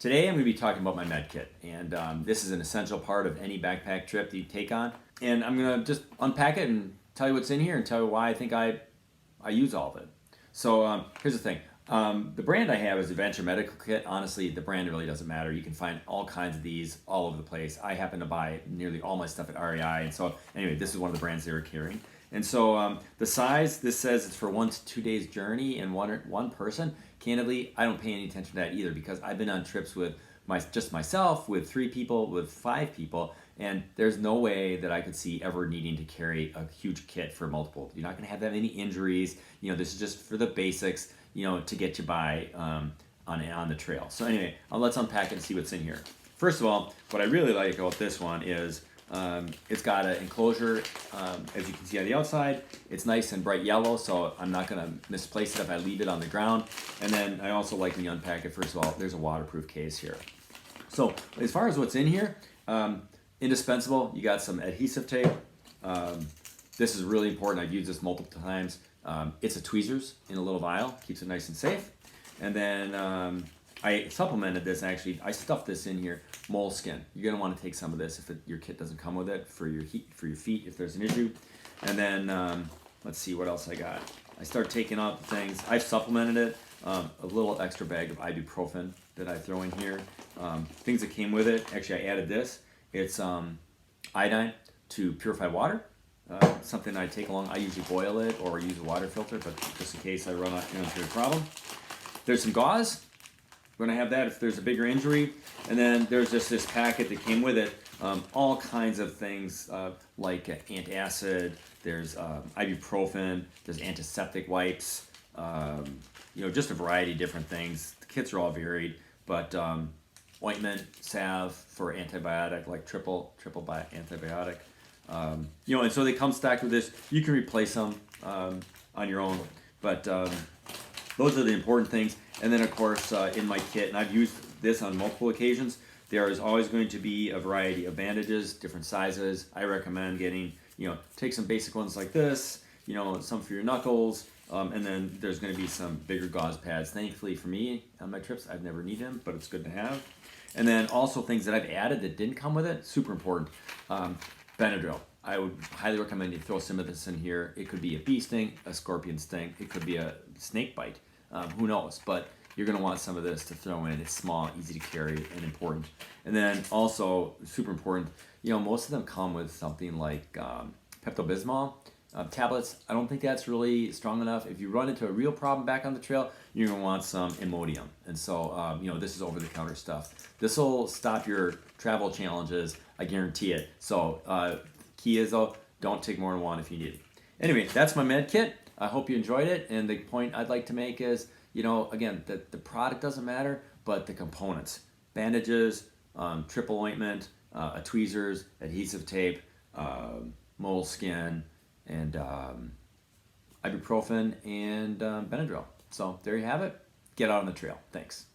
Today I'm going to be talking about my med kit, and this is an essential part of any backpack trip that you take on. And I'm going to just unpack it and tell you what's in here and tell you why I think I use all of it. So here's the thing. The brand I have is Adventure Medical Kit. Honestly, the brand really doesn't matter. You can find all kinds of these all over the place. I happen to buy nearly all my stuff at REI, and so anyway, this is one of the brands they were carrying. And so the size, this says it's for 1 to 2 days journey and one person. Candidly, I don't pay any attention to that either because I've been on trips with just myself, with 3 people, with 5 people, and there's no way that I could see ever needing to carry a huge kit for multiple. You're not going to have that many injuries. You know, this is just for the basics, you know, to get you by on the trail. So anyway, let's unpack it and see what's in here. First of all, what I really like about this one is it's got an enclosure, as you can see on the outside. It's nice and bright yellow, so I'm not going to misplace it if I leave it on the ground. And then I also like when you unpack it, first of all, there's a waterproof case here. So as far as what's in here, indispensable, you got some adhesive tape. This is really important. I've used this multiple times. It's a tweezers in a little vial, keeps it nice and safe. And then I supplemented this, actually. I stuffed this in here, moleskin. You're gonna want to take some of this if your kit doesn't come with it for your feet if there's an issue. And then let's see what else I got. I start taking out the things. I've supplemented it. A little extra bag of ibuprofen that I throw in here. Things that came with it. Actually, I added this. It's iodine to purify water. Something I take along. I usually boil it or use a water filter, but just in case I run into a problem. There's some gauze. We're gonna have that if there's a bigger injury. And then there's just this packet that came with it. All kinds of things like antacid. There's ibuprofen. There's antiseptic wipes. You know, just a variety of different things. The kits are all varied, but ointment, salve for antibiotic, like triple antibiotic. You know, and so they come stacked with this. You can replace them on your own, but those are the important things. And then, of course, in my kit, and I've used this on multiple occasions, there is always going to be a variety of bandages, different sizes. I recommend getting, you know, take some basic ones like this, you know, some for your knuckles, and then there's going to be some bigger gauze pads. Thankfully for me, on my trips, I've never needed them, but it's good to have. And then also things that I've added that didn't come with it, super important. Benadryl. I would highly recommend you throw some of this in here. It could be a bee sting, a scorpion sting. It could be a snake bite. Who knows? But you're going to want some of this to throw in. It's small, easy to carry, and important. And then also, super important, you know, most of them come with something like Pepto-Bismol tablets. I don't think that's really strong enough. If you run into a real problem back on the trail, you're going to want some Imodium. And so, you know, this is over-the-counter stuff. This will stop your travel challenges. I guarantee it. So, key is, though, don't take more than one if you need it. Anyway, that's my med kit. I hope you enjoyed it. And the point I'd like to make is, you know, again, the product doesn't matter, but the components. Bandages, triple ointment, tweezers, adhesive tape, moleskin, and ibuprofen, and Benadryl. So there you have it. Get out on the trail. Thanks.